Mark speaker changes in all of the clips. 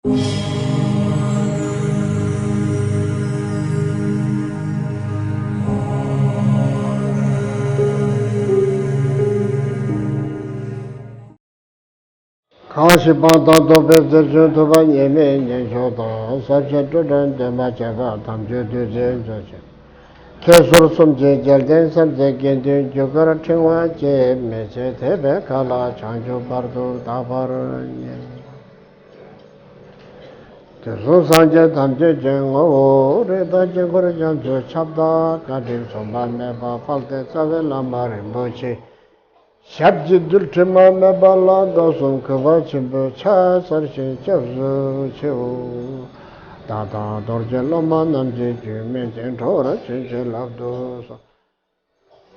Speaker 1: 康熙帮当东北这就都把年年年晓得，三千多人的嘛这个他们就对这这些。开始从这家店上这间店就个听完这没些特别看了，长久把都大把人呢。就是上街他们就讲我这大家过来讲就差不多，家庭上班没把房子稍微那么人不去。샵지들 때만 발라도 손그바 침부 차서시 접수 치우 다다 돌절로만 남지 주면 전토라 진실랍도서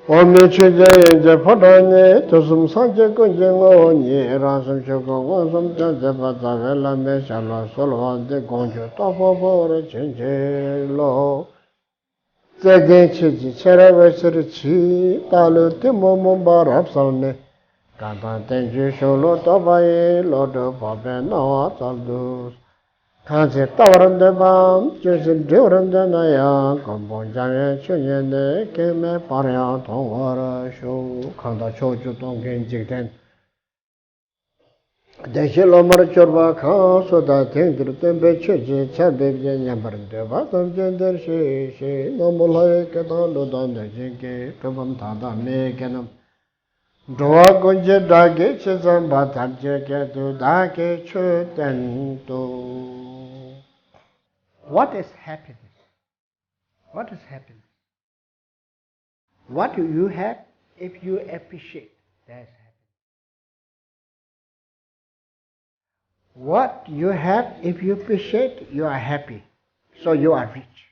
Speaker 1: 오늘 최저에 이제 포단에 도숨 산재 건쟁어니 라섬 쇼고 원섬 전제바다벨라 메샬라 솔한데 공주 또보보를 진실로 제게치지 체라베스르치 달르테 모몬바 랍살네 간단텐지 쇼로 또바에 로도 바베 나와 살두 간세 따와른데 밤 주신 되오른데 나야 건본장에 춘년에 게메 바랴 동화라 쇼 간다 초주 동겐직된 대실로마르 쩌바 카소다 땡들 땡베 쳐지 차베제 냠바른데 바던 젠더시 노몰하에 깨달로던 내진게 그범 다다 메게는 도와 건제 다게 세상 바탐제게도 다게 추텐도
Speaker 2: What is happiness? What is happiness? What you have if you appreciate, that's happiness. What you have if you appreciate, you are happy. So you are rich.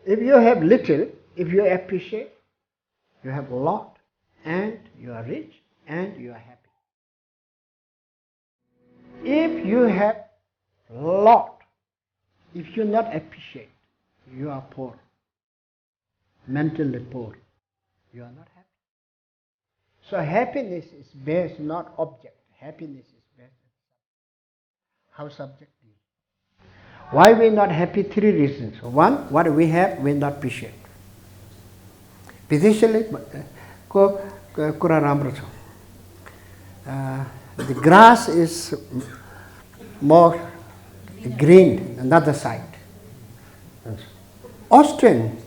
Speaker 2: If you have little, if you appreciate, you have a lot and you are rich and you are happy. If you have lot, if you not appreciate, you are poor, mentally poor. You are not happy. So happiness is based not object. Happiness is based on subject. How subject is? Why we not happy? Three reasons. One, what we have, we not appreciate. Especially, the grass is more green another side. Austrian,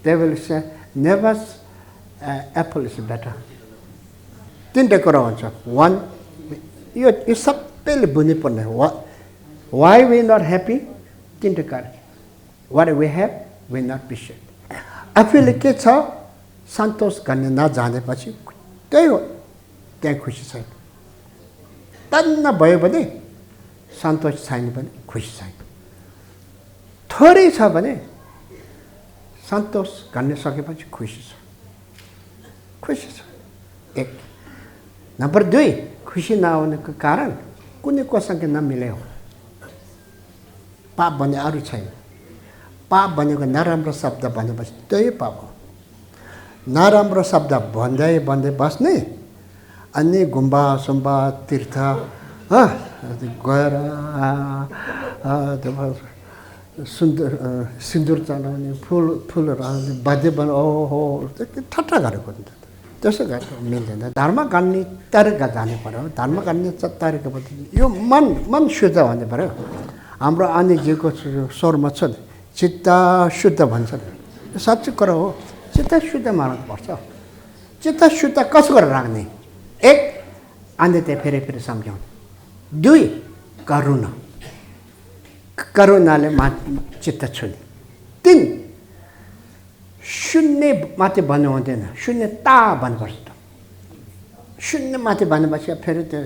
Speaker 2: they will say, never apple is better. One, you suppel bunipone. Why we not happy? What we have, we not appreciate. I feel like it's a Santos Ganana Jane Pachi. Thank you, side. Tanna Bayabane, Santos sign bane, Kush sign. Thirty Sabane, Santos Ganesaki Pachi, Kush. Kush. Number 2, खुशी ना होने के कारण कुने को संग न मिले हो पाप बने आरु छैन पाप बनेको नराम्रो शब्द भने बस त्यही पाप हो नराम्रो शब्द भन्दै भन्दै बस्ने अनि गुम्बा सुम्बा तीर्थ गएर सुन्दर सिन्दुर चलाउने फुलहरु हाल्ने बाजे बन ओहो ठट्टा गरेको हुन्छ त्यसो गरेर मिल्दैन धर्म गर्ने तरिका जानु पर्यो धर्म गर्ने तरिका यो मन शुद्ध हुनु पर्यो हाम्रो अनिजीको स्वरमा छ चित्त शुद्ध भन्छ सच्चै कुरा हो चित्त शुद्ध मान्नु पर्छ चित्त शुद्ध कसो गरेर राख्ने एक अन्यते फेरि सम्झाउनु 2 करुणा करुणाले चित्त छुने 3 शून्य माथि भन्नु हुँदैन शून्यता भन्नुपर्छ शून्य माथि भन्नुपर्छ फेरि त्यो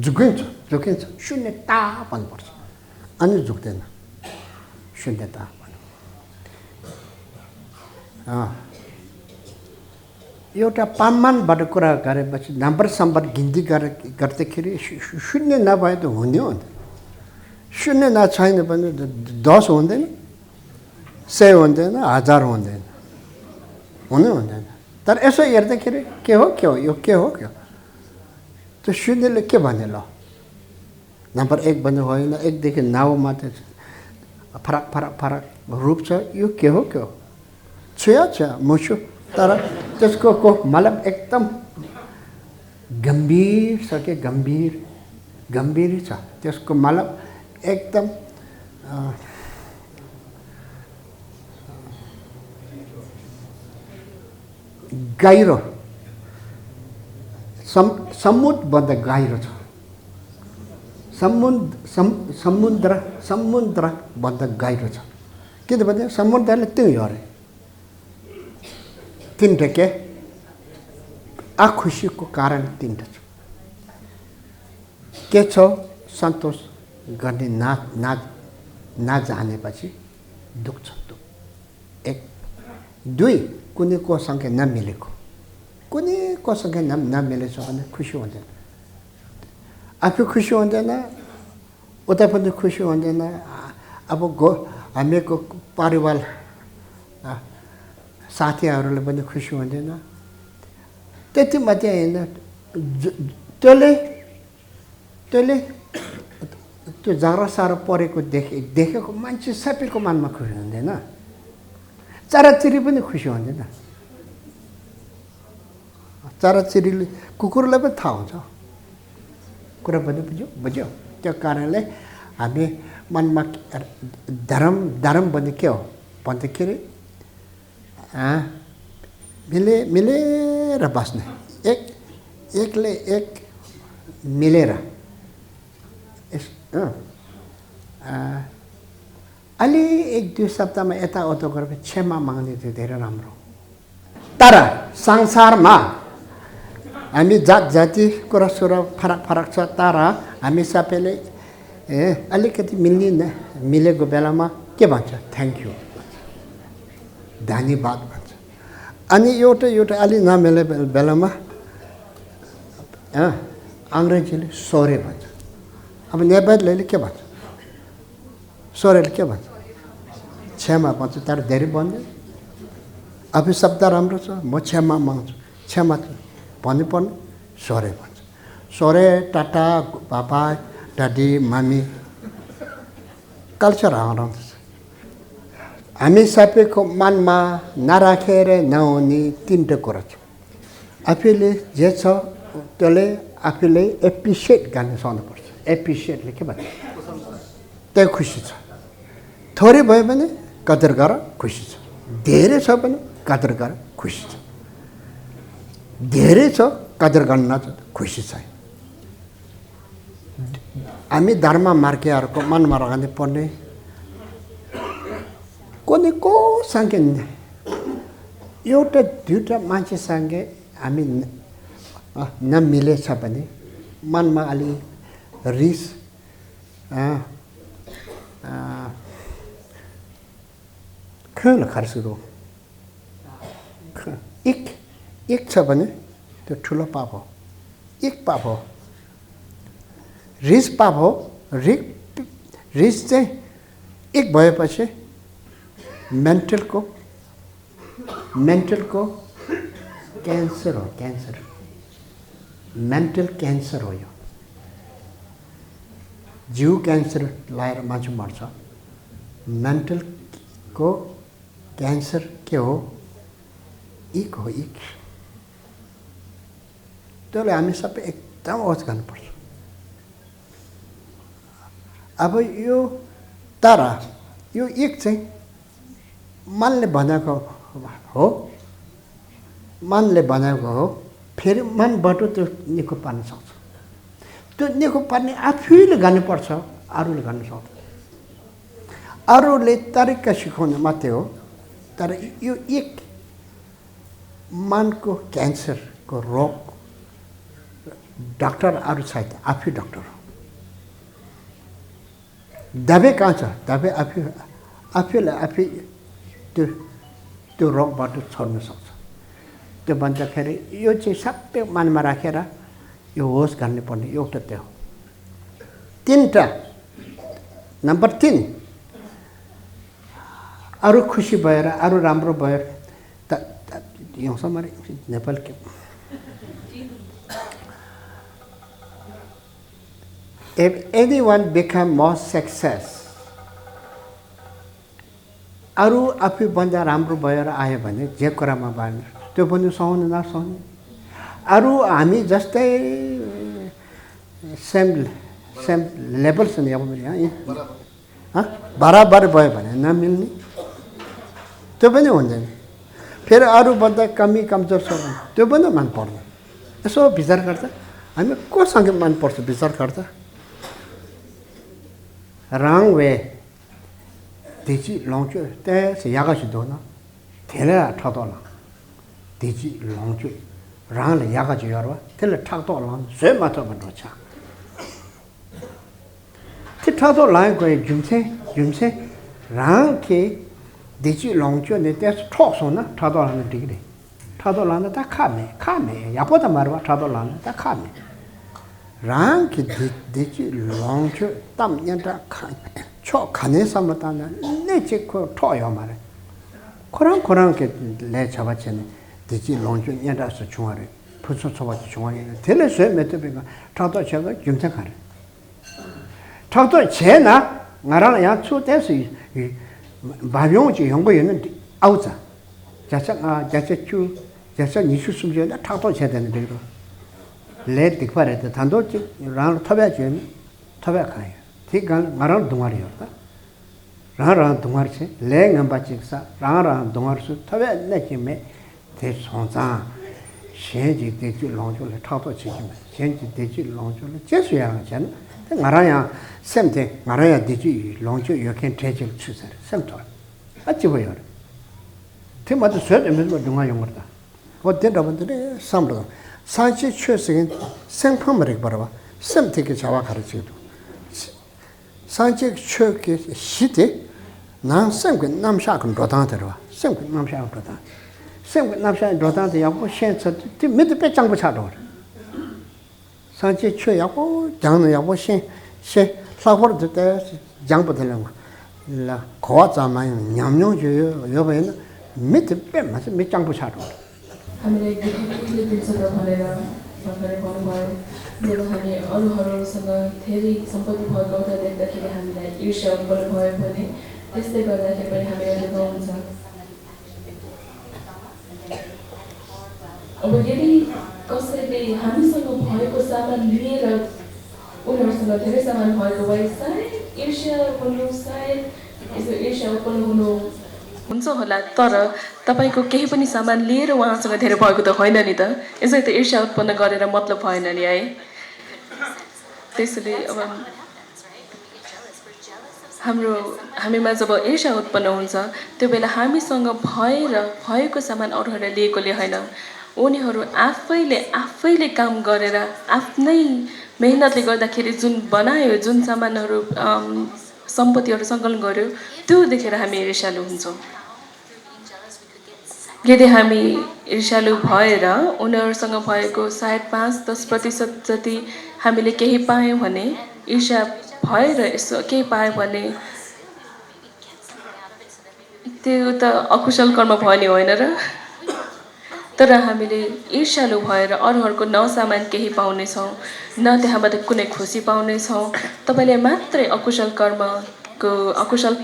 Speaker 2: झुकिन्छ शून्यता भन्नुपर्छ अनि झुक्दैन शून्यता भन्नु एउटा पामानबाट कुरा गरेपछि नम्बर सम्बर गिन्ती गर्दाखेरि शून्य नभए त हुने हो नि शून्य न छैन भने 10 हुँदैन 100 हुँदैन 1000 हुँदैन हुँदैन तर यसो हेर्दाखेरि के हो यो के हो त्यो शून्यले के भने ल नम्बर 1 भन्ने होइन 1 देखि 9 मात्र फरक फरक फरक रूप छ यो के हो छ मुसु तर त्यसको को मतलब एकदम गम्भीर छ के गम्भीर छ त्यसको मतलब एकदम गहिरो समुद्र भन्दा गहिरो छ समुद्र भन्दा गहिरो छ किनभने समुद्रले त्यही हो अरे तिनवटा खुसीको कारण तिनवटा छ के छ सन्तोष गर्ने नजानेपछि दुःख छ 1 2 कुनै कोसँग नमिलेको कुनै कोसँग नमिलेछ भने खुसी हुँदैन आफू खुसी हुँदैन उता पनि खुसी हुँदैन अब हामीको परिवार साथीहरूले पनि खुसी हुँदैन त्यति मात्रै होइन त्यसले त्यो जरा सारो परेको देखेको मान्छे सबैको मनमा खुसी हुँदैन चराचुरी पनि खुसी हुँदैन चराचुरीले कुकुरलाई पनि थाहा हुन्छ कुरा पनि बुझ्यो त्यो कारणले हामी मनमा धर्म भने के हो भन्दाखेरि मिलेर बस्ने एकले एक मिलेर अलि 1-2 सप्ताहमा यताउता गरेर क्षमा माग्ने चाहिँ धेरै राम्रो तर संसारमा हामी जाति कुरा सुरा फरक छ तर हामी सबैले अलिकति मिलेको बेलामा के भन्छ थ्याङ्क यू धन्यवाद भन्छ अनि एउटा अलि नमिले बेलामा अङ्ग्रेजीले सरी भन्छ अब नेपालीले के भन्छ सरीले के भन्छ क्षमा भन्छ तर धेरै भन्दैन अब शब्द राम्रो छ म क्षमा माग्छु क्षमा भन्नुपर्ने सरी भन्छ सरी टाटा बाबा दादी मम्मी कल्चर हराउँछ हामी सबैको मनमा नराखेर नहुने 3टा कुरा छ आफूले जे छ त्यसले आफूले एप्रिसिएट गर्न सक्नुपर्छ एप्रिसिएटले के भन्छ त्यो खुसी छ थोरै भयो भने कदर गर खुसी छ धेरै छ भने कदर गर खुसी छ धेरै छ कदर गर्न खुसी छ हामी धर्म मार्गीहरूको मनमा राख्नु पर्ने कुनै कोसँग एउटा 2टा मान्छेसँग हामी नमिलेछ भने मनमा अलि रिस खल खर्सरो एक छ भने त्यो ठुलो पाप हो एक पाप हो रिस पाप हो रिस चाहिँ एक भएपछि मेन्टलको क्यान्सर हो मेन्टल क्यान्सर हो यो जिउ क्यान्सर लाएर मान्छे मर्छ मेन्टलको क्यान्सर के हो इक त्यसले हामी सबै एकदम अवश्य गर्नुपर्छ अब यो तर यो एक चाहिँ मनले भनेको हो फेरि मनबाट त्यो निको पार्न सक्छ त्यो निको पार्ने आफैले गर्नुपर्छ अरूले गर्न सक्छ अरूले तरिका सिकाउनु मात्रै हो तर यो एक मनको क्यान्सरको रोग डाक्टर अरू छैन आफै डाक्टर हो दबाई कहाँ छ दबाई आफैले त्यो रोगबाट छोड्न सक्छ त्यो भन्दाखेरि यो चाहिँ सबै मनमा राखेर यो होस गर्नुपर्ने एउटा त्यो हो 3टा नम्बर 3 अरू खुसी भएर अरू राम्रो भएर नेपाल के If anyone become more success, अरू आफूभन्दा राम्रो भएर आयो भने जे कुरामा बाँड्नु त्यो पनि सहनु नसहनु अरू हामी जस्तै सेम लेभल छ नि बराबर भयो भने नमिल्ने त्यो पनि हुँदैन फेरि अरूभन्दा कमी कमजोर छ भने त्यो पनि मन पर्दैन यसो विचार गर्दा हामी कोसँग मन पर्छ विचार गर्दा wrong way Digi Longju, there's Yagasudona, Tele Tatola, Digi Longju, Ran Yagajura, Tele Tatolan, Sematocha. Titato language, Jumse, Ranke, Digi Longju, there's talks on Tatolan degree. Tatolan, da Kame, Yapota Marva, Tatolan, da Kame. Ranke, Digi Longju, Tam Yanta Kame. 초 가는 사람들은 내지고 토요 말에 그런 게 내 잡았잖아 되지 롱준 연다서 중앙에 부서 잡았지 중앙에 텔레스에 메트비가 타도 제가 김탁하래 타도 제나 나라는 야 초대서 이 바용지 연구에는 아우자 자자추 니슈 숨지나 타도 제대는 되고 레 딕파레트 단도지 랑 타베지 타베카요 Tigan Maran Dumariota Rara Dumarche, Lang and Bachiksa, Rara Dumarsu, Tabe Nekime, Tesonza, Shenji Deji Lonjo, Tato Chikim, Shenji Deji Lonjo, Jesuya Chen, Maraya, same thing, Maraya Deji Lonjo, you can take it to some time. At your way. Timothy said, and Miss Dumayamata. What did I want to do? Some of them. Sanchi choosing Saint Pomeric Baraba, some tickets our Karachitu. 산책 추게 시대 난 생근 남샤근 로단들어 생근 남샤근 로단 생근 남샤근 로단데 야고 현서 밑에 배짱부 차도 산책 추 야고 장는 야고 신 사고를 때 장부 되는 거라 고자만 냠냠주 여배는 밑에 빼 맞아 밑장부 차도
Speaker 3: हामीले दिनसँग भनेर भर्खरै भन्नुभयो जब हामी अरूहरूसँग धेरै सम्पत्ति भएको अवस्था देख्दाखेरि हामीलाई ईर्ष्या उत्पन्न भयो भने त्यस्तै गर्दाखेरि पनि हामी अनुभव हुन्छ अब यदि कसैले हामीसँग भएको सामान लिएर उनीहरूसँग धेरै सामान भएको भए सायद ईर्ष्या हुनु सायद यसो ईर्ष्या उत्पन्न हुनु हुन्छ होला तर तपाईको केही पनि सामान लिएर उहाँसँग धेरै भएको त होइन नि त यसै त ईर्ष्या उत्पन्न गरेर मतलब भएन नि है त्यसैले अब हामीमा जब ईर्ष्या उत्पन्न हुन्छ त्यो बेला हामीसँग भएको सामान अरूहरूले लिएकोले होइन उनीहरू आफैले काम गरेर आफ्नै मेहनतले गर्दाखेरि जुन बनायो जुन सामानहरू सम्पत्तिहरू सङ्कलन गर्यो त्यो देखेर हामी ईर्ष्यालु हुन्छौँ यदि हामी ईर्ष्यालु भएर उनीहरूसँग भएको सायद 5-10% जति हामीले केही पायौँ भने ईर्ष्या भएर यसो केही पायो भने त्यो त अकुशल कर्म भयो नि होइन र तर हामीले ईर्ष्यालु भएर अरूहरूको न सामान केही पाउनेछौँ न त्यहाँबाट कुनै खुसी पाउनेछौँ तपाईले मात्रै अकुशल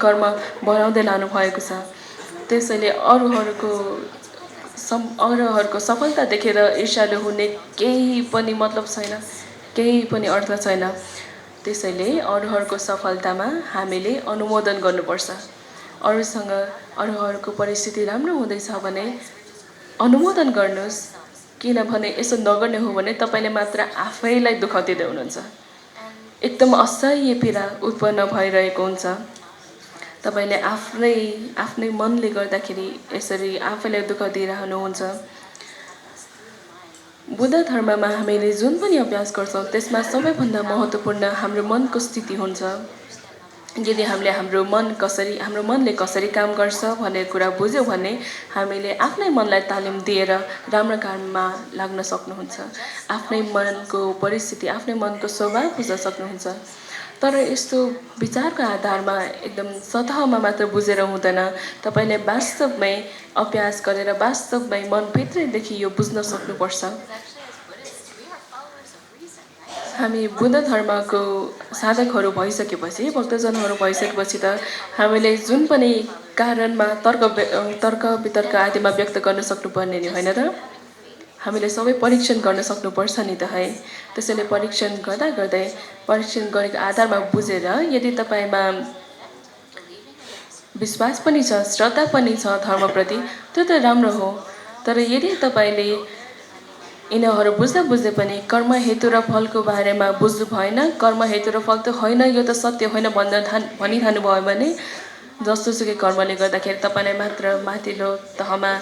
Speaker 3: कर्म बढाउँदै लानु भएको छ त्यसैले अरूहरूको सफलता देखेर ईर्ष्यालु हुने केही पनि मतलब छैन केही पनि अर्थ छैन त्यसैले अरूहरूको सफलतामा हामीले अनुमोदन गर्नुपर्छ अरूहरूको परिस्थिति राम्रो हुँदैछ भने अनुमोदन गर्नुस् किनभने यसो नगर्ने हो भने तपाईले मात्र आफैलाई दुःख दिँदै हुनुहुन्छ एकदम असह्य पीडा उत्पन्न भइरहेको हुन्छ तपाईले आफ्नै मनले गर्दाखेरि यसरी आफैलाई दुःख दिइरहनुहुन्छ बुद्ध धर्ममा हामीले जुन पनि अभ्यास गर्छौं त्यसमा सबैभन्दा महत्त्वपूर्ण हाम्रो मनको स्थिति हुन्छ यदि हामीले हाम्रो मनले कसरी काम गर्छ भन्ने कुरा बुझ्यौं भने हामीले आफ्नै मनलाई तालिम दिएर राम्रो काममा लाग्न सक्नुहुन्छ आफ्नै मनको परिस्थिति आफ्नै मनको स्वभाव बुझ्न सक्नुहुन्छ तर यस्तो विचारको आधारमा एकदम सतहमा मात्र बुझेर हुँदैन तपाईले वास्तवमै अभ्यास गरेर वास्तवमै मनभित्रैदेखि यो बुझ्न सक्नुपर्छ हामी बुद्ध धर्मको साधकहरू भइसकेपछि भक्तजनहरू भइसकेपछि त हामीले जुन पनि कारणमा तर्क वितर्क आदिमा व्यक्त गर्न सक्नुपर्ने नि होइन त हामीले सबै परीक्षण गर्न सक्नुपर्छ नि त है त्यसैले परीक्षण गर्दा गर्दै परीक्षण गरेको आधारमा बुझेर यदि तपाईँमा विश्वास पनि छ श्रद्धा पनि छ धर्मप्रति त्यो त राम्रो हो तर यदि तपाईँले यिनीहरू बुझ्दा बुझ्दै पनि कर्म हेतु र फलको बारेमा बुझ्नु भएन कर्म हेतु र फल त होइन यो त सत्य होइन भनिरहनु भयो भने जस्तोसुकै कर्मले गर्दाखेरि तपाईँलाई मात्र माथिल्लो तहमा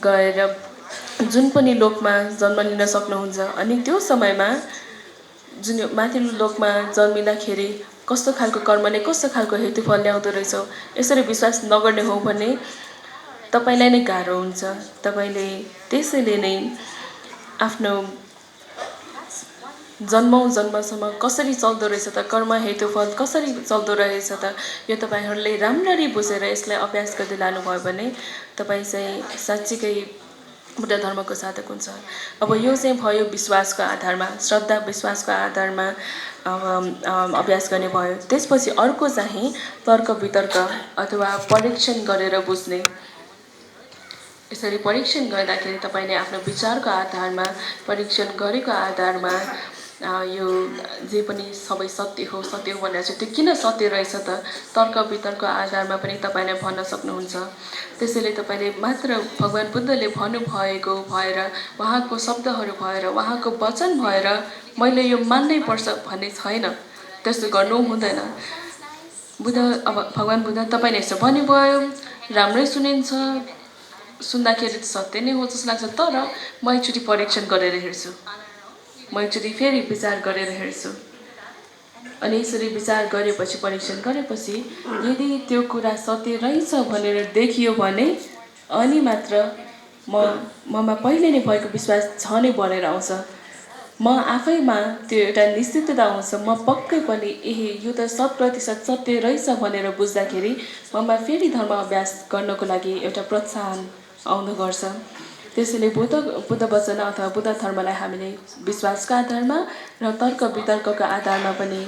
Speaker 3: गएर जुन पनि लोकमा जन्म लिन सक्नुहुन्छ अनि त्यो समयमा जुन माथिल्लो लोकमा जन्मिँदाखेरि कस्तो खालको कर्मले कस्तो खालको हेतुफल ल्याउँदो रहेछ यसरी विश्वास नगर्ने हो भने तपाईँलाई नै गाह्रो हुन्छ तपाईँले त्यसैले नै आफ्नो जन्मसम्म कसरी चल्दो रहेछ त कर्म हेतुफल कसरी चल्दो रहेछ त यो तपाईँहरूले राम्ररी बुझेर यसलाई अभ्यास गर्दै लानुभयो भने तपाईँ चाहिँ साँच्चीकै बुद्ध धर्मको साधक हुन्छ अब यो चाहिँ भयो विश्वासको आधारमा श्रद्धा विश्वासको आधारमा अभ्यास गर्ने भयो त्यसपछि अर्को चाहिँ तर्क वितर्क अथवा परीक्षण गरेर बुझ्ने यसरी परीक्षण गर्दाखेरि तपाईँले आफ्नो विचारको आधारमा परीक्षण गरेको आधारमा यो जे पनि सबै सत्य हो भनेर चाहिँ त्यो किन सत्य रहेछ त तर्क वितर्कको आधारमा पनि तपाईँले भन्न सक्नुहुन्छ त्यसैले तपाईँले मात्र भगवान बुद्धले भन्नुभएको भएर उहाँको शब्दहरू भएर उहाँको वचन भएर मैले यो मान्नै पर्छ भन्ने छैन त्यस्तो गर्नु हुँदैन बुद्ध अब भगवान बुद्ध तपाईँले यसो भन्नुभयो राम्रै सुनिन्छ सुन्दाखेरि सत्य नै हो जस्तो लाग्छ तर म एकचोटि परीक्षण गरेर हेर्छु म एकचोटि फेरि विचार गरेर हेर्छु अनि यसरी विचार गरेपछि परीक्षण गरेपछि यदि त्यो कुरा सत्य रहेछ भनेर देखियो भने अनि मात्र ममा पहिले नै भएको विश्वास छ नै बढेर आउँछ म आफैमा त्यो एउटा निश्चितता आउँछ म पक्कै पनि यो त 100% सत्य रहेछ भनेर बुझ्दाखेरि ममा फेरि धर्म अभ्यास गर्नको लागि एउटा प्रोत्साहन आउने गर्छ त्यसैले बुद्ध वचन अथवा बुद्ध धर्मलाई हामीले विश्वासका आधारमा र तर्क वितर्कका आधारमा पनि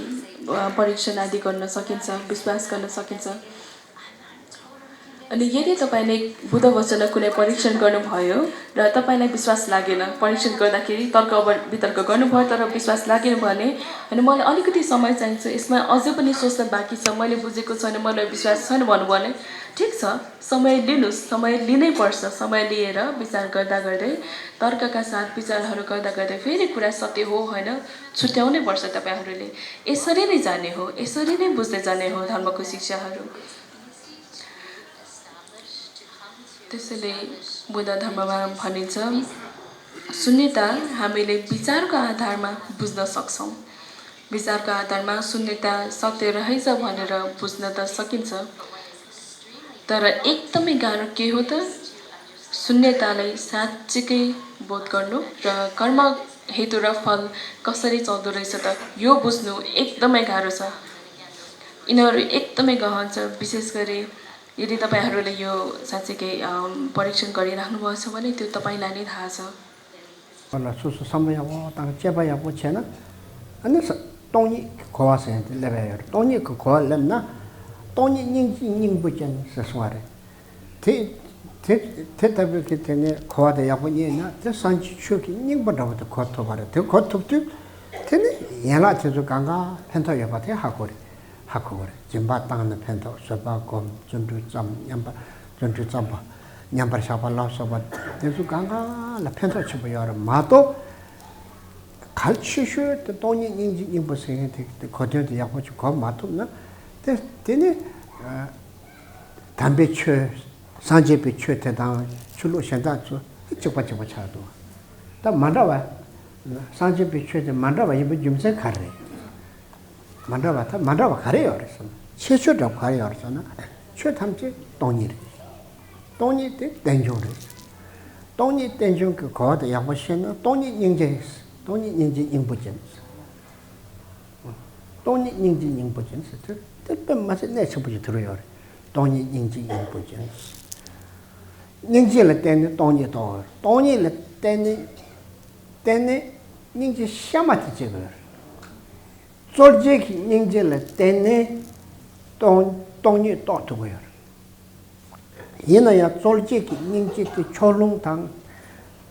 Speaker 3: परीक्षण आदि गर्न सकिन्छ विश्वास गर्न सकिन्छ अनि यदि तपाईँले बुद्ध वचन कुनै परीक्षण गर्नुभयो र तपाईँलाई विश्वास लागेन परीक्षण गर्दाखेरि तर्क वितर्क गर्नुभयो तर विश्वास लागेन भने अनि मलाई अलिकति समय चाहिन्छ यसमा अझै पनि सोच्न बाँकी छ मैले बुझेको छैन मलाई विश्वास छैन भन्नु भने ठिक छ समय लिनुहोस् समय लिनै पर्छ समय लिएर विचार गर्दा गर्दै तर्कका साथ विचारहरू गर्दा गर्दै फेरि कुरा सत्य हो होइन छुट्याउनै पर्छ तपाईँहरूले यसरी नै जाने हो यसरी नै बुझ्दै जाने हो धर्मको शिक्षाहरू त्यसैले बुद्ध धर्ममा भनिन्छ शून्यता हामीले विचारको आधारमा बुझ्न सक्छौँ विचारको आधारमा शून्यता सत्य रहेछ भनेर बुझ्न त सकिन्छ तर एकदमै गाह्रो के हो त शून्यतालाई साँच्चीकै बोध गर्नु र कर्म हेतु र फल कसरी चल्दो रहेछ त यो बुझ्नु एकदमै गाह्रो छ यिनीहरू एकदमै गहन छ विशेष गरी यदि तपाईहरूले यो साँच्चीकै परीक्षण गरिराख्नु भएको छ भने त्यो तपाईँलाई नै थाहा छ
Speaker 2: सुसु समय अब ताङ चेपा या पुछेन अनि तोनी खोवा से लेबे तोनी को खोवा लेना तोनी निङ बुचन ससवारे थे तब के तेने खोवा दे या पुनी ना ते सांची छुकी निङ बडा बडा खोतो बारे ते खोतो तु तेने याला ते जो गांगा 펜터 या बाते 하고래 짐바 땅는 펜터 서바곰 전주 점 냠바 전주 점바 냠바 샤발라 서바 대수 강가 라 펜터 쳐버려 마도 갈치슈 돈이 인지 인보세게 되 거대도 약보지 거 마도나 되네 담배 쳐 산제비 쳐 대당 출로 현다죠 이쪽받지 못하도 다 만다와 산제비 쳐데 만다와 이번 좀세 가래 만다바타 만다바 가래요 그래서 최초로 가래요 그러잖아 최탐지 돈이 때 땡조를 돈이 땡조 그 거다 양보시는 돈이 인제 인부전 돈이 인제 인부전 뜻뜻 맛에 내쳐보지 들어요 돈이 인제 인부전 인제를 때는 돈이 때는 인제 샤마티 제거 솔직히 닝젤 때네 동이 또두고요. 얘나야 솔직히 닝젤 초롱당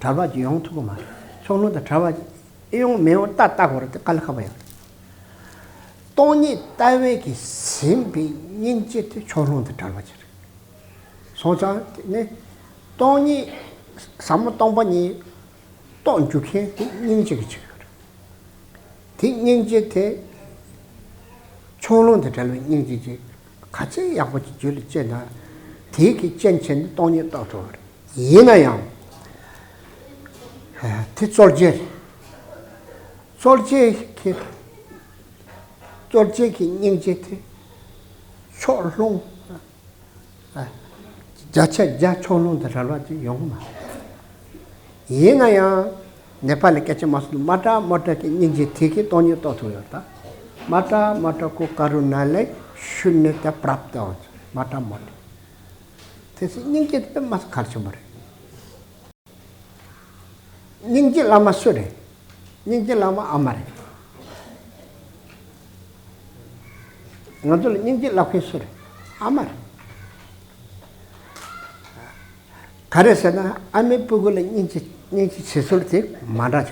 Speaker 2: 잡아지 용투고 말. 초롱다 잡아지 이용 매우 따따고 그럴 때 깔라가봐요. 돈이 따위기 심비 닝젤 초롱다 잡아지. 소자 네 돈이 사무 동반이 돈 주게 닝젤이 지금. 닝젤 초롱다 잡아 닝젤이 같이 약보지 줄이 째나 되게 젠chen 돈이 떠도 얘나야 솔직히 닝제티 초롱 자체 초롱다 잘하지 용마 얘나야 네팔에 깨치 마스 마타 닝제티기 돈이 떠도였다 마타 को करुणाले शून्यता प्राप्त हुन्छ माटा त्यसै निङ्गे त मास खर्च मरे निङ्गे लामा सुरे निङ्गे लामा अमरे नजल निङ्गे लाखे सुरे अमर खरेसना आमे पुगले निङ्गे छेसुलते माडा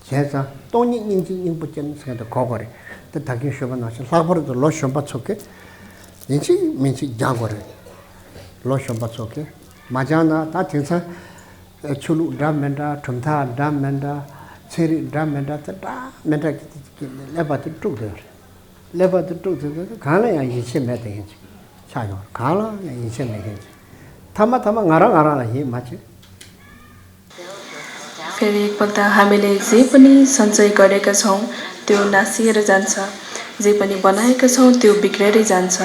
Speaker 2: 제사 돈이 인지 인부전 생각도 거거래. 또 다기 쇼바 나서 사버도 로션 받초게. 인지 민지 자거래. 로션 받초게. 마자나 다 진짜 출루 담멘다 tum타 담멘다 체리 담멘다 다 멘다 레바트 뚝들. 레바트 뚝들 가라야 인체 매대지. 차요. 가라 인체 매대지. 타마 ngaरा हि माछे
Speaker 3: फेरि एकपल्ट हामीले जे पनि सञ्चय गरेका छौं त्यो नासिएर जान्छ जे पनि बनाएका छौं त्यो बिग्रेरै जान्छ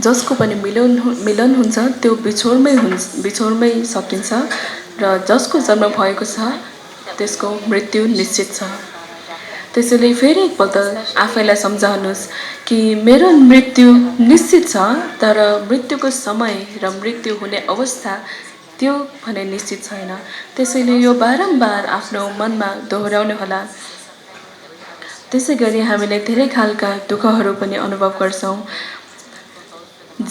Speaker 3: जसको पनि मिलन हुन्छ त्यो बिछोडमै सकिन्छ र जसको जन्म भएको छ त्यसको मृत्यु निश्चित छ त्यसैले फेरि एकपल्ट आफैलाई सम्झाउनुस् कि मेरो मृत्यु निश्चित छ तर मृत्युको समय र मृत्यु हुने अवस्था त्यो भने निश्चित छैन त्यसैले यो बारम्बार आफ्नो मनमा दोहोर्याउने होला त्यसैगरी हामीले धेरै खालका दुःखहरू पनि अनुभव गर्छौं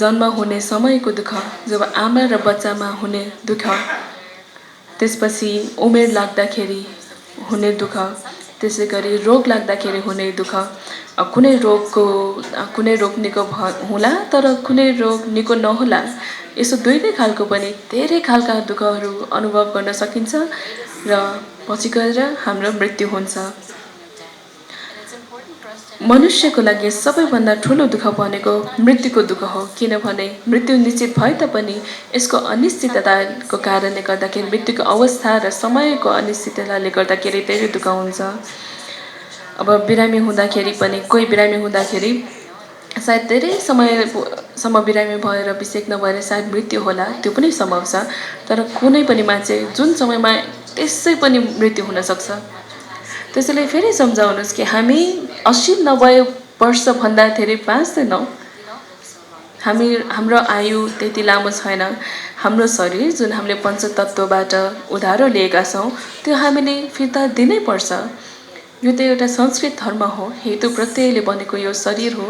Speaker 3: जन्म हुने समयको दुःख जब आमा र बच्चामा हुने दुःख त्यसपछि उमेर लाग्दाखेरि हुने दुःख त्यसैगरी रोग लाग्दाखेरि हुने दुःख कुनै रोग निको होला तर कुनै रोग निको नहोला यसो दुईटै खालको पनि धेरै खालका दुःखहरू अनुभव गर्न सकिन्छ र पछि गएर हाम्रो मृत्यु हुन्छ मनुष्यको लागि सबैभन्दा ठूलो दुःख भनेको मृत्युको दुःख हो किनभने मृत्यु निश्चित भए तापनि यसको अनिश्चितताको कारणले गर्दाखेरि मृत्युको अवस्था र समयको अनिश्चितताले गर्दाखेरि धेरै दुःख हुन्छ अब बिरामी हुँदाखेरि पनि कोही बिरामी हुँदाखेरि सायद धेरै समयसम्म बिरामी भएर विषेक नभएर सायद मृत्यु होला त्यो पनि सम्भव छ तर कुनै पनि मान्छे जुन समयमा त्यसै पनि मृत्यु हुन सक्छ त्यसैले फेरि सम्झाउनुस् कि हामी 80-90 वर्ष भन्दा धेरै बाँच्दैनौं हाम्रो आयु त्यति लामो छैन हाम्रो शरीर जुन हामीले पञ्चतत्वबाट उधारो लिएका छौं त्यो हामीले फिर्ता दिनै पर्छ यो त एउटा संस्कृत धर्म हो हेतु प्रत्ययले बनेको यो शरीर हो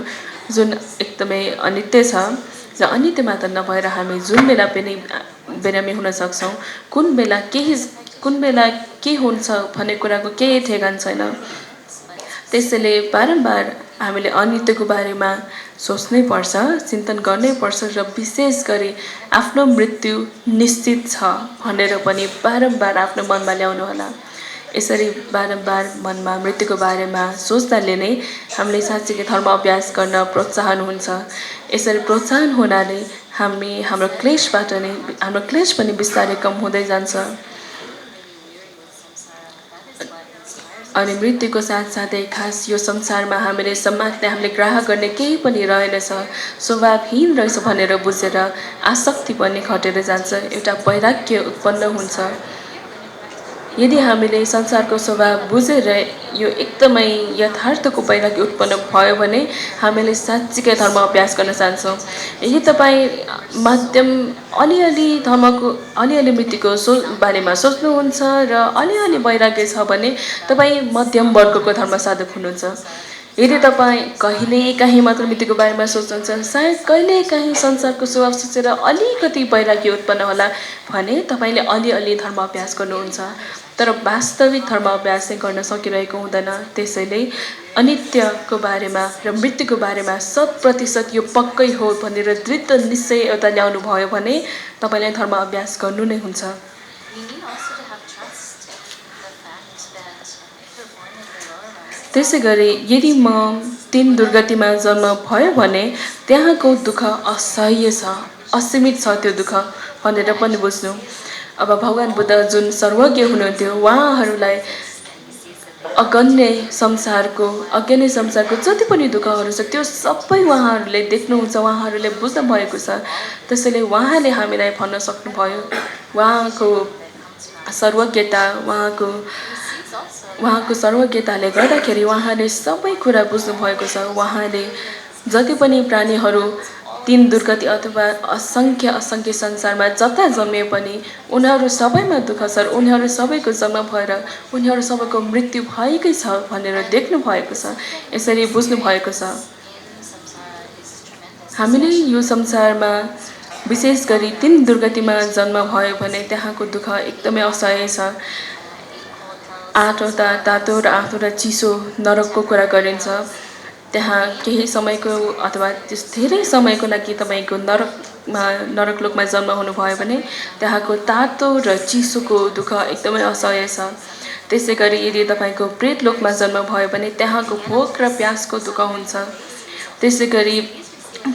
Speaker 3: जुन एकदमै अनित्य छ र अनित्य मात्र नभएर हामी जुन बेला पनि बिरामी हुन सक्छौं कुन बेला के हुन्छ भन्ने कुराको केही ठेगान छैन त्यसैले बारम्बार हामीले अनित्यको बारेमा सोच्नै पर्छ चिन्तन गर्नै पर्छ र विशेष गरी आफ्नो मृत्यु निश्चित छ भनेर पनि बारम्बार आफ्नो मनमा ल्याउनु होला यसरी बारम्बार मनमा मृत्युको बारेमा सोच्दाले नै हामीले साँच्चै धर्म अभ्यास गर्न प्रोत्साहन हुन्छ यसरी प्रोत्साहन हुनाले हाम्रो क्लेश पनि बिस्तारै कम हुँदै जान्छ अनि मृत्युको साथसाथै खास यो संसारमा हामीले समाजले हामीले ग्राह्य गर्ने केही पनि रहेनछ स्वभावहीन रहेछ भनेर बुझेर आसक्ति पनि घटेर जान्छ एउटा वैराग्य उत्पन्न हुन्छ यदि हामीले संसारको स्वभाव बुझेर यो एकदमै यथार्थको वैराग्य उत्पन्न भयो भने हामीले साँच्चीकै धर्म अभ्यास गर्न चाहन्छौँ। यदि तपाईँ माध्यम अलिअलि धर्मको अलिअलि मृत्युको बारेमा सोच्नुहुन्छ र अलिअलि वैराग्य छ भने तपाईँ मध्यम वर्गको धर्म साधक हुनुहुन्छ। यदि तपाईँ कहिलेकाहीँ मात्र मृत्युको बारेमा सोच्नुहुन्छ, सायद कहिलेकाहीँ संसारको स्वभाव सोचेर अलिकति वैराग्य उत्पन्न होला भने तपाईँले अलिअलि धर्म अभ्यास गर्नुहुन्छ। तर वास्तविक धर्म अभ्यास चाहिँ गर्न सकिरहेको हुँदैन। त्यसैले अनित्यको बारेमा र मृत्युको बारेमा 100% यो पक्कै हो भनेर दृढ निश्चय एउटा ल्याउनु भयो भने तपाईँले धर्म अभ्यास गर्नु नै हुन्छ। त्यसै गरी यदि म 3 दुर्गतिमा जन्म भयो भने त्यहाँको दुःख असह्य छ, असीमित छ त्यो दुःख भनेर पनि बुझ्नु। अब भगवान बुद्ध जुन सर्वज्ञ हुनुहुन्थ्यो, उहाँहरूलाई अज्ञानै संसारको जति पनि दुःखहरू छ त्यो सबै उहाँहरूले देख्नुहुन्छ, उहाँहरूले बुझ्नु भएको छ। त्यसैले उहाँले हामीलाई भन्न सक्नुभयो, उहाँको सर्वज्ञता उहाँको सर्वज्ञताले गर्दाखेरि उहाँले सबै कुरा बुझ्नु भएको छ। उहाँले जति पनि प्राणीहरू 3 दुर्गति अथवा असङ्ख्य संसारमा जता जन्मे पनि उनीहरू सबैमा दुःख छ, उनीहरू सबैको जन्म भएर उनीहरू सबैको मृत्यु भएकै छ भनेर देख्नु भएको छ। यसरी बुझ्नु भएको छ। हामीले यो संसारमा विशेष गरी 3 दुर्गतिमा जन्म भयो भने त्यहाँको दुःख एकदमै असह्य छ। 8वटा तातो र 8वटा चिसो नरकको कुरा गरिन्छ। त्यहाँ केही समयको अथवा धेरै समयको लागि तपाईँको नरकलोकमा जन्म हुनुभयो भने त्यहाँको तातो र चिसोको दुःख एकदमै असह्य छ। त्यसै गरी यदि तपाईँको प्रेतलोकमा जन्म भयो भने त्यहाँको भोक र प्यासको दुःख हुन्छ। त्यसै गरी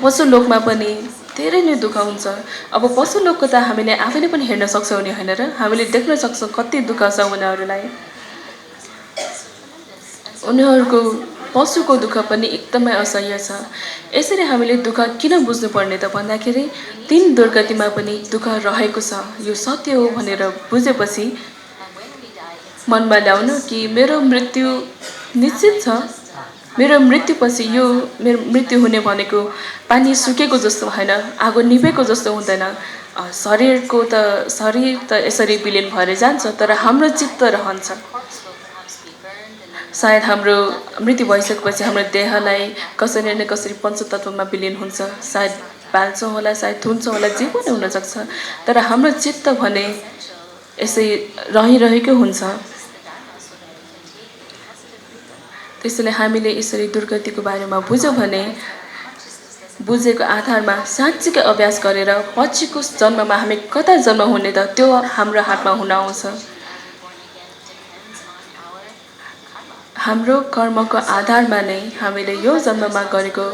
Speaker 3: पशुलोकमा पनि धेरै नै दुःख हुन्छ। अब पशुलोकको त हामीले आफैले पनि हेर्न सक्छौँ नि, होइन र? हामीले देख्न सक्छौँ कति दुःख छ उनीहरूलाई। उनीहरूको पशुको दुःख पनि एकदमै असह्य छ। यसरी हामीले दुःख किन बुझ्नुपर्ने त भन्दाखेरि 3 दुर्गतिमा पनि दुःख रहेको छ, यो सत्य हो भनेर बुझेपछि मनमा ल्याउनु कि मेरो मृत्यु निश्चित छ। मेरो मृत्युपछि मेरो मृत्यु हुने भनेको पानी सुकेको जस्तो होइन, आगो निभेको जस्तो हुँदैन। शरीर त यसरी विलीन भएर जान्छ, तर हाम्रो चित्त रहन्छ। सायद हाम्रो मृत्यु भइसकेपछि हाम्रो देहलाई कसरी न कसरी पञ्चतत्वमा विलीन हुन्छ। सायद बाल्छौँ होला, सायद थुन्छौँ होला, जे पनि हुनसक्छ। तर हाम्रो चित्त भने यसै रहिरहेको हुन्छ। त्यसैले हामीले यसरी दुर्गतिको बारेमा बुझ्यौँ भने बुझेको आधारमा साँच्चीकै अभ्यास गरेर पछिको जन्ममा हामी कता जन्म हुने त त्यो हाम्रो हातमा हुन आउँछ। हाम्रो कर्मको आधारमा नै हामीले यो जन्ममा गरेको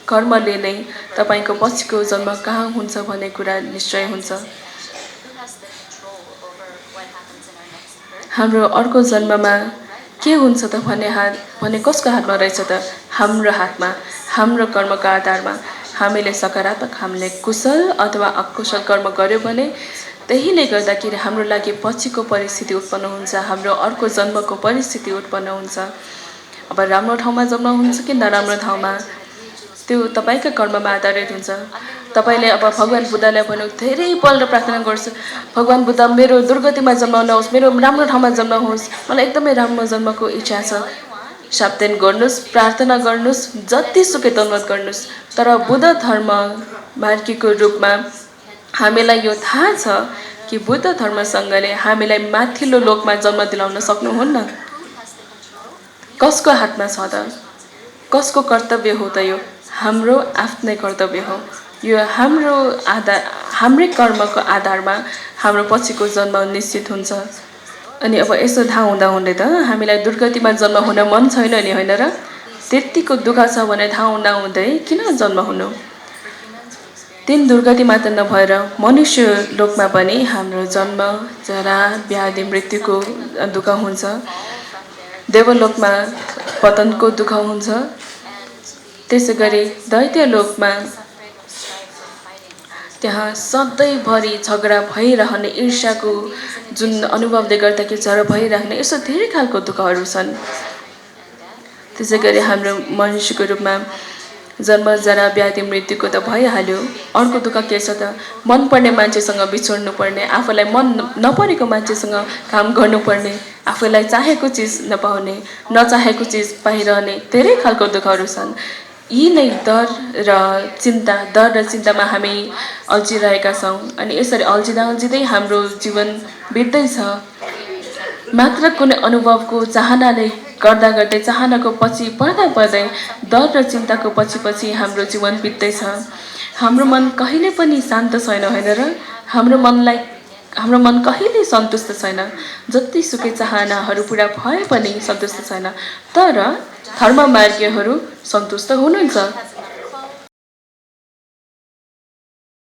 Speaker 3: कर्मले नै तपाईँको पछिको जन्म कहाँ हुन्छ भन्ने कुरा निश्चय हुन्छ। हाम्रो अर्को जन्ममा के हुन्छ त भने कसको हातमा रहेछ त? हाम्रो हातमा। हाम्रो कर्मको आधारमा हामीले सकारात्मक, हामीले कुशल अथवा अकुशल कर्म गर्यो भने त्यहीले गर्दाखेरि हाम्रो लागि पछिको परिस्थिति उत्पन्न हुन्छ, हाम्रो अर्को जन्मको परिस्थिति उत्पन्न हुन्छ। अब राम्रो ठाउँमा जन्म हुन्छ कि नराम्रो ठाउँमा त्यो तपाईँका कर्ममा आधारित हुन्छ। तपाईँले अब भगवान बुद्धलाई भन्नु धेरैपल्ट प्रार्थना गर्छु, भगवान बुद्ध मेरो दुर्गतिमा जन्म नहोस्, मेरो राम्रो ठाउँमा जन्म होस्, मलाई एकदमै राम्रो जन्मको इच्छा छ। सावधान गर्नुहोस्, प्रार्थना गर्नुहोस्, जतिसुकै दण्डवत गर्नुहोस्। तर बुद्ध धर्म मार्गीको रूपमा हामीलाई यो थाहा छ कि बुद्ध धर्मसँगले हामीलाई माथिल्लो लोकमा जन्म दिलाउन सक्नुहुन्न। कसको हातमा छ त? कसको कर्तव्य हो त यो? हाम्रो आफ्नै कर्तव्य हो। यो हाम्रै कर्मको आधारमा हाम्रो पछिको जन्म निश्चित हुन्छ। अनि अब यसो थाहा हुँदा त हामीलाई दुर्गतिमा जन्म हुन मन छैन नि, होइन र? त्यतिको दुःख छ भने थाहा हुँदै किन जन्म हुनु? 3 दुर्गति मात्र नभएर मनुष्य लोकमा पनि हाम्रो जन्म, जरा, व्याधि, मृत्युको दुःख हुन्छ। देवलोकमा पतनको दुःख हुन्छ। त्यसै गरी दैत्य लोकमा त्यहाँ सधैँभरि झगडा भइरहने, ईर्ष्याको जुन अनुभवले गर्दाखेरि झगडा भइरहने यस्तो धेरै खालको दुःखहरू छन्। त्यसै गरी हाम्रो मनुष्यको रूपमा जन्म, जरा, व्याधि, मृत्युको त भइहाल्यो। अर्को दुःख के छ त? मनपर्ने मान्छेसँग बिछोड्नु पर्ने, आफूलाई मन नपरेको मान्छेसँग काम गर्नुपर्ने, आफूलाई चाहेको चिज नपाउने, नचाहेको चिज पाइरहने धेरै खालको दुःखहरू छन्। यी नै डर र चिन्तामा हामी अल्झिरहेका छौँ। अनि यसरी अल्झिँदै हाम्रो जीवन बित्दैछ। मात्र कुनै अनुभवको चाहनाले गर्दै चाहनाको पछि पर्दै डर र चिन्ताको पछि हाम्रो जीवन बित्दैछ। हाम्रो मन कहिले पनि शान्त छैन, होइन र? हाम्रो मन कहिले सन्तुष्ट छैन। जतिसुकै चाहनाहरू पुरा भए पनि सन्तुष्ट छैन। तर धर्ममार्गीहरू सन्तुष्ट हुनुहुन्छ।